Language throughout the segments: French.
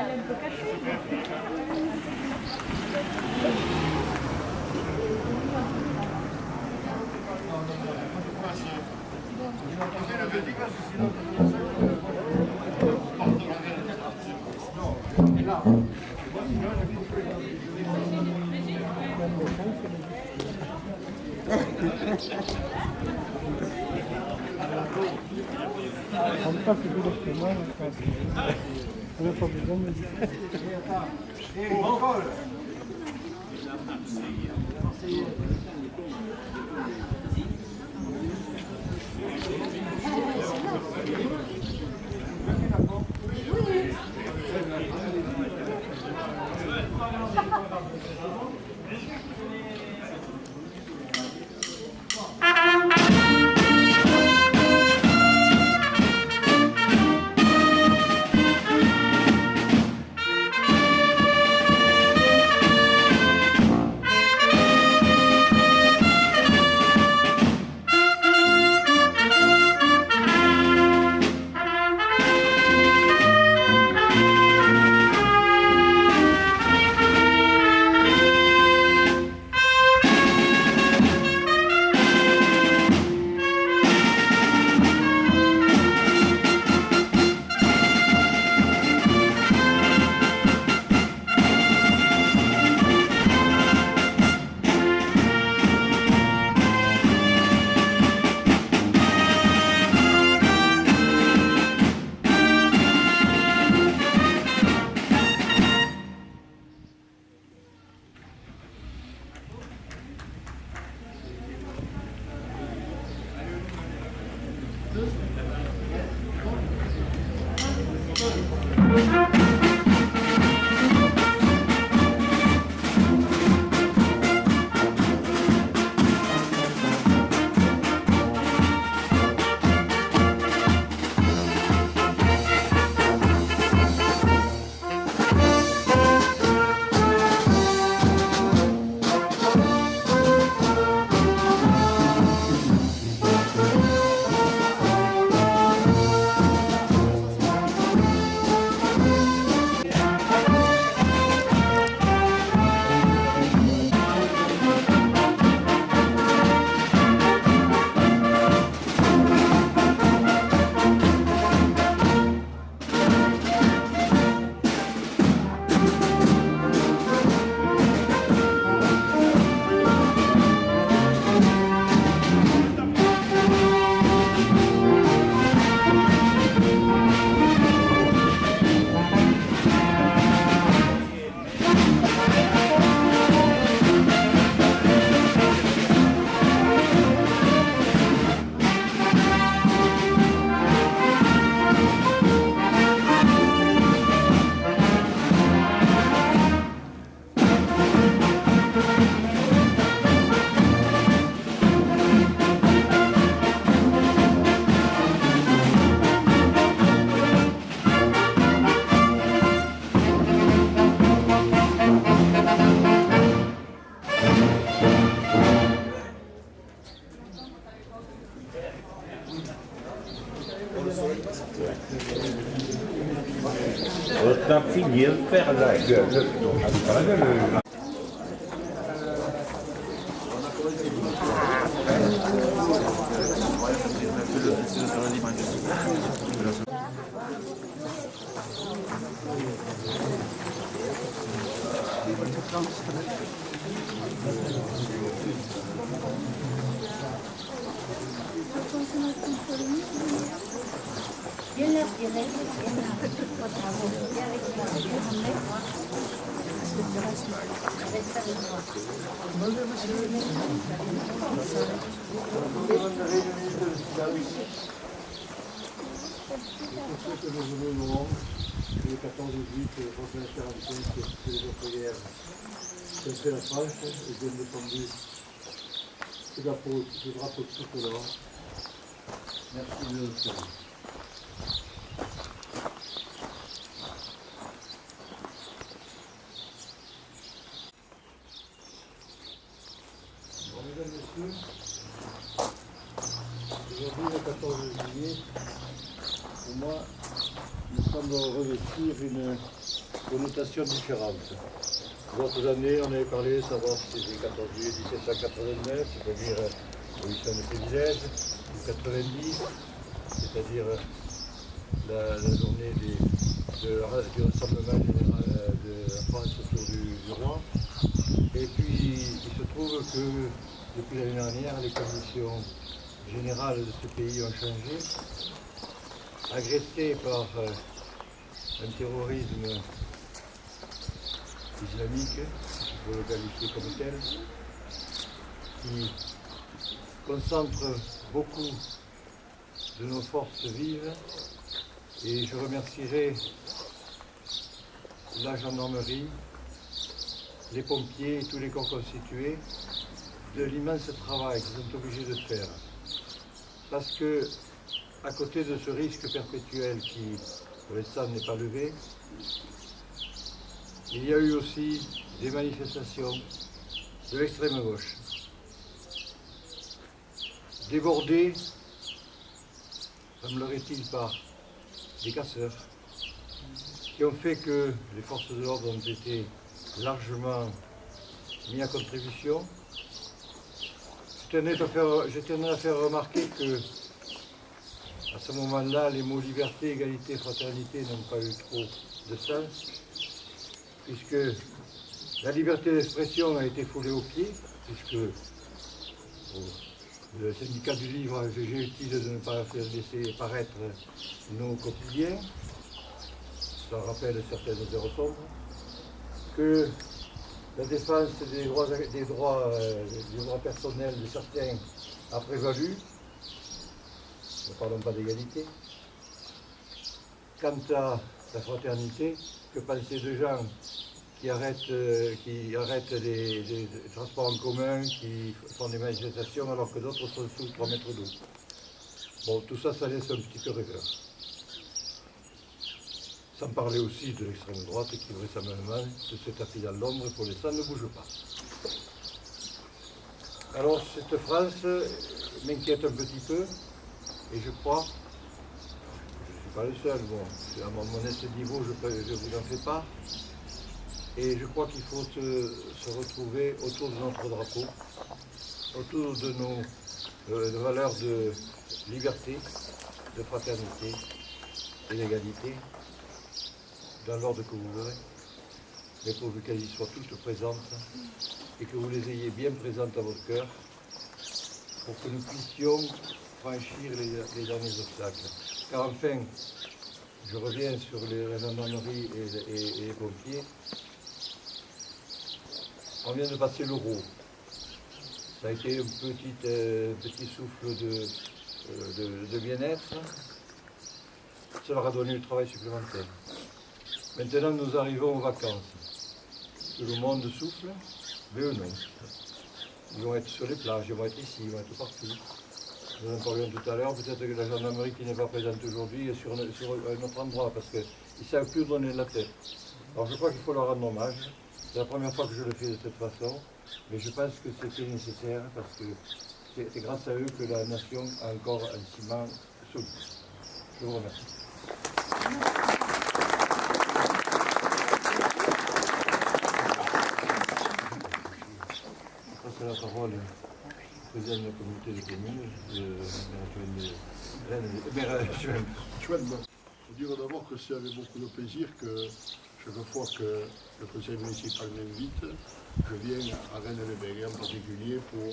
est un peu cachée. On pas plus de moi, je pense. On n'a pas besoin de me dire. T'as fini de faire la gueule. Le 14 août, François 45, c'est les employeurs qui ont fait la France et qui ont défendu ce drapeau de tricolore. Merci de le faire. Mesdames et messieurs, aujourd'hui le 14 juillet, pour moi, semble revêtir une connotation différente. D'autres années, on avait parlé de savoir si c'était 14 juillet 1789, c'est-à-dire l'abolition des privilèges, ou 90, c'est-à-dire la journée du rassemblement général de la France autour du roi. Et puis, il se trouve que depuis l'année dernière, les conditions générales de ce pays ont changé. Agressé par un terrorisme islamique, il faut le qualifier comme tel, qui concentre beaucoup de nos forces vives. Et je remercierai la gendarmerie, les pompiers et tous les corps constitués de l'immense travail qu'ils sont obligés de faire. Parce que, à côté de ce risque perpétuel qui, pour l'instant, n'est pas levé, il y a eu aussi des manifestations de l'extrême gauche, débordées, semblerait-il, par des casseurs, qui ont fait que les forces de l'ordre ont été largement mis à contribution. Je tenais à faire remarquer que, à ce moment-là, les mots liberté, égalité, fraternité n'ont pas eu trop de sens, puisque la liberté d'expression a été foulée aux pieds, puisque le syndicat du livre a jugé utile de ne pas faire laisser paraître nos quotidiens. Ça rappelle certaines heures sombres, que la défense des droits personnels de certains a prévalu. Ne parlons pas d'égalité. Quant à la fraternité, que penser de gens qui arrêtent les transports en commun, qui font des manifestations alors que d'autres sont sous 3 mètres d'eau. Bon, tout ça, ça laisse un petit peu rêveur. Sans parler aussi de l'extrême droite qui vraisemblablement se tapis dans l'ombre et pour l'instant ne bouge pas. Alors cette France m'inquiète un petit peu et je crois, je ne suis pas le seul, bon, à mon modeste niveau je vous en fais part, et je crois qu'il faut se retrouver autour de notre drapeau, autour de nos valeurs de liberté, de fraternité et d'égalité, dans l'ordre que vous voudrez, mais pour qu'elles y soient toutes présentes et que vous les ayez bien présentes à votre cœur pour que nous puissions franchir les derniers obstacles. Car enfin, je reviens sur la gendarmerie et les pompiers, on vient de passer l'Euro. Ça a été un petit souffle de bien-être. Ça leur a donné du travail supplémentaire. Maintenant, nous arrivons aux vacances. Tout le monde souffle, mais eux non. Ils vont être sur les plages, ils vont être ici, ils vont être partout. Nous en parlions tout à l'heure, peut-être que la gendarmerie qui n'est pas présente aujourd'hui est sur un autre endroit, parce qu'ils ne savent plus donner la tête. Alors je crois qu'il faut leur rendre hommage. C'est la première fois que je le fais de cette façon, mais je pense que c'était nécessaire, parce que c'est grâce à eux que la nation a encore un ciment solide. Je vous remercie. Je passe la parole au président de la communauté de communes, Il faut dire d'abord que c'est avec beaucoup de plaisir que chaque fois que le conseil municipal m'invite, je viens à Rennes-les-Bègues, en particulier pour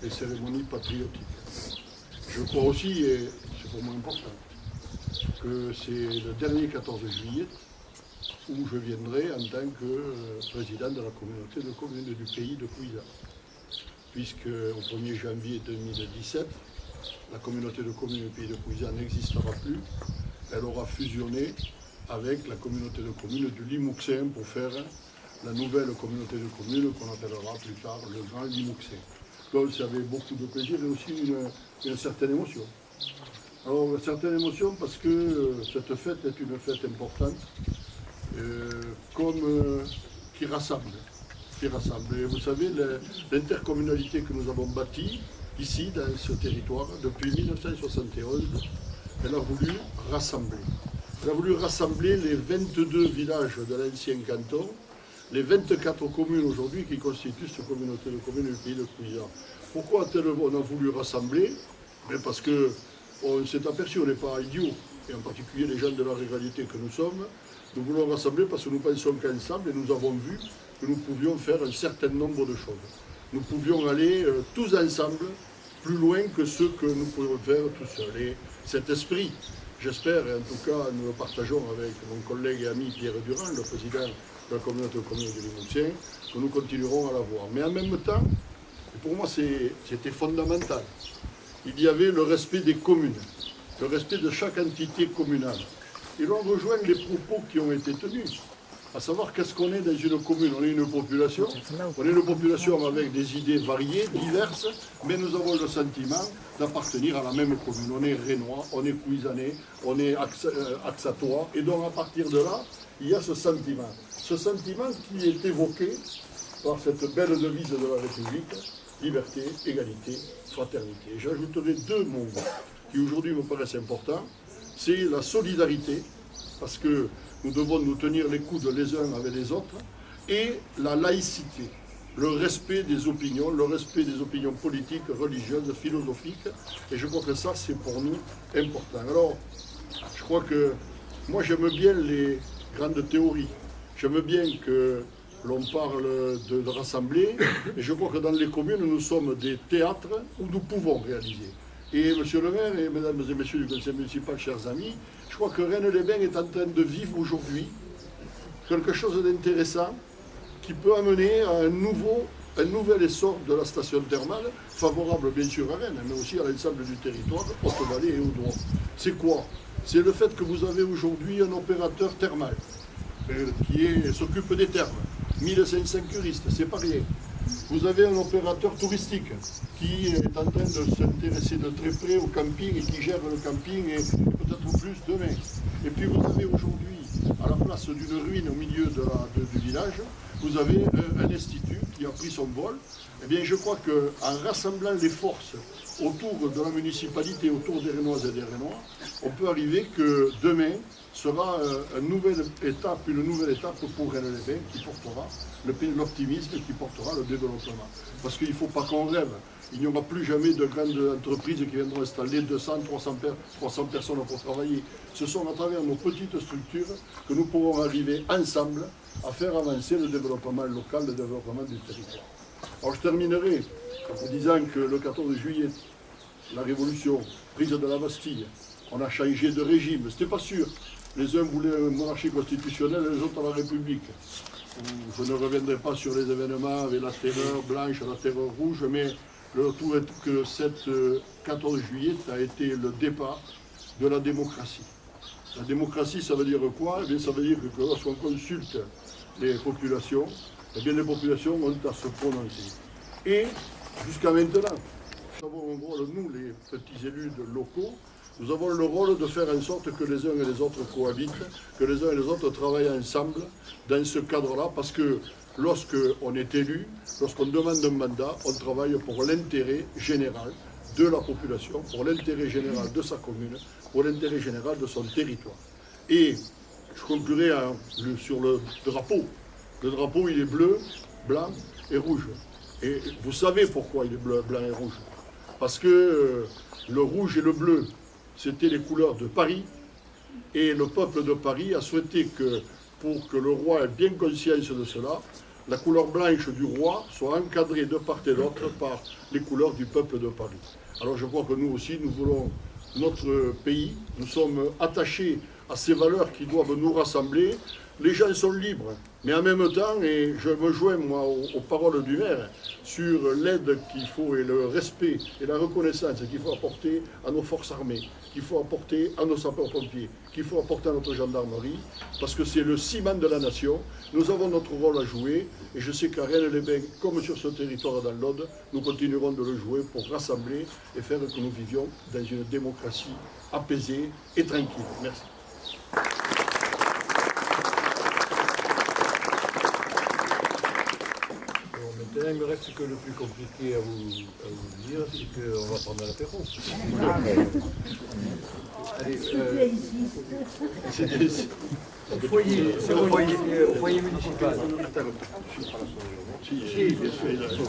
les cérémonies patriotiques. Je crois aussi, et c'est pour moi important, que c'est le dernier 14 juillet où je viendrai en tant que président de la communauté de communes du pays de Couillard. Puisque au 1er janvier 2017, la communauté de communes du pays de Couillard n'existera plus. Elle aura fusionné avec la communauté de communes du Limouxin pour faire la nouvelle communauté de communes qu'on appellera plus tard le Grand Limouxin. Donc ça avait beaucoup de plaisir et aussi une certaine émotion. Alors une certaine émotion parce que cette fête est une fête importante, qui rassemble. Et vous savez, l'intercommunalité que nous avons bâtie ici, dans ce territoire, depuis 1971, elle a voulu rassembler. On a voulu rassembler les 22 villages de l'ancien canton, les 24 communes aujourd'hui qui constituent cette communauté de communes du pays de Couillard. Pourquoi on a voulu rassembler? Parce qu'on s'est aperçu, on n'est pas idiots, et en particulier les gens de la ruralité que nous sommes. Nous voulons rassembler parce que nous pensons qu'ensemble, et nous avons vu que nous pouvions faire un certain nombre de choses. Nous pouvions aller tous ensemble plus loin que ce que nous pouvions faire tout seuls. Et cet esprit, j'espère, et en tout cas nous le partageons avec mon collègue et ami Pierre Durand, le président de la communauté de communes du Limousin, que nous continuerons à l'avoir. Mais en même temps, et pour moi c'était fondamental, il y avait le respect des communes, le respect de chaque entité communale. Et l'on rejoint les propos qui ont été tenus, à savoir qu'est-ce qu'on est dans une commune. On est une population avec des idées variées, diverses, mais nous avons le sentiment d'appartenir à la même commune. On est Rénois, on est Couisanais, on est Axatois, et donc à partir de là, il y a ce sentiment. Ce sentiment qui est évoqué par cette belle devise de la République, liberté, égalité, fraternité. Et j'ajouterai deux mots qui aujourd'hui me paraissent importants. C'est la solidarité, parce que nous devons nous tenir les coudes les uns avec les autres, et la laïcité, le respect des opinions politiques, religieuses, philosophiques, et je crois que ça c'est pour nous important. Alors, je crois que moi j'aime bien les grandes théories, j'aime bien que l'on parle de rassembler, et je crois que dans les communes nous sommes des théâtres où nous pouvons réaliser. Et monsieur le maire et mesdames et messieurs du conseil municipal, chers amis, je crois que Rennes-les-Bains est en train de vivre aujourd'hui quelque chose d'intéressant qui peut amener à un nouvel essor de la station thermale, favorable bien sûr à Rennes, mais aussi à l'ensemble du territoire, Haute-Vallée et Haut-Droit. C'est quoi? C'est le fait que vous avez aujourd'hui un opérateur thermal qui s'occupe des thermes, 1500 curistes, c'est pas rien. Vous avez un opérateur touristique qui est en train de s'intéresser de très près au camping et qui gère le camping et peut-être plus demain. Et puis vous avez aujourd'hui, à la place d'une ruine au milieu du village, vous avez un institut qui a pris son vol. Eh bien, je crois qu'en rassemblant les forces autour de la municipalité, autour des Rénoises et des Rénois, on peut arriver que demain sera une nouvelle étape pour Rennes-les-Bains qui portera l'optimisme, qui portera le développement. Parce qu'il ne faut pas qu'on rêve. Il n'y aura plus jamais de grandes entreprises qui viendront installer 200, 300 personnes pour travailler. Ce sont à travers nos petites structures que nous pourrons arriver ensemble à faire avancer le développement local, le développement du territoire. Alors je terminerai en disant que le 14 juillet, la Révolution, prise de la Bastille, on a changé de régime, c'était pas sûr. Les uns voulaient une monarchie constitutionnelle, les autres la République. Je ne reviendrai pas sur les événements avec la terreur blanche, la terreur rouge, mais le tout est que cette 14 juillet a été le départ de la démocratie. La démocratie, ça veut dire quoi? Eh bien, ça veut dire que lorsqu'on consulte les populations, eh bien, les populations ont à se prononcer. Et jusqu'à maintenant, nous avons un rôle, nous, les petits élus locaux, nous avons le rôle de faire en sorte que les uns et les autres cohabitent, que les uns et les autres travaillent ensemble dans ce cadre-là, parce que lorsqu'on est élu, lorsqu'on demande un mandat, on travaille pour l'intérêt général de la population, pour l'intérêt général de sa commune, pour l'intérêt général de son territoire. Et je conclurai sur le drapeau. Le drapeau, il est bleu, blanc et rouge. Et vous savez pourquoi il est bleu, blanc et rouge. Parce que le rouge et le bleu, c'était les couleurs de Paris, et le peuple de Paris a souhaité que, pour que le roi ait bien conscience de cela, la couleur blanche du roi soit encadrée de part et d'autre par les couleurs du peuple de Paris. Alors je crois que nous aussi, nous voulons notre pays, nous sommes attachés à ces valeurs qui doivent nous rassembler. Les gens sont libres, mais en même temps, et je me joins moi aux paroles du maire sur l'aide qu'il faut et le respect et la reconnaissance qu'il faut apporter à nos forces armées, qu'il faut apporter à nos sapeurs-pompiers, qu'il faut apporter à notre gendarmerie, parce que c'est le ciment de la nation. Nous avons notre rôle à jouer, et je sais qu'à Rennes-les-Bains, comme sur ce territoire dans l'Aude, nous continuerons de le jouer pour rassembler et faire que nous vivions dans une démocratie apaisée et tranquille. Merci. Maintenant, il me reste que le plus compliqué à vous dire, c'est qu'on va prendre l'apéro. Allez, C'est des- au foyer, c'est au foyer municipal. Si, bien sûr, il a raison.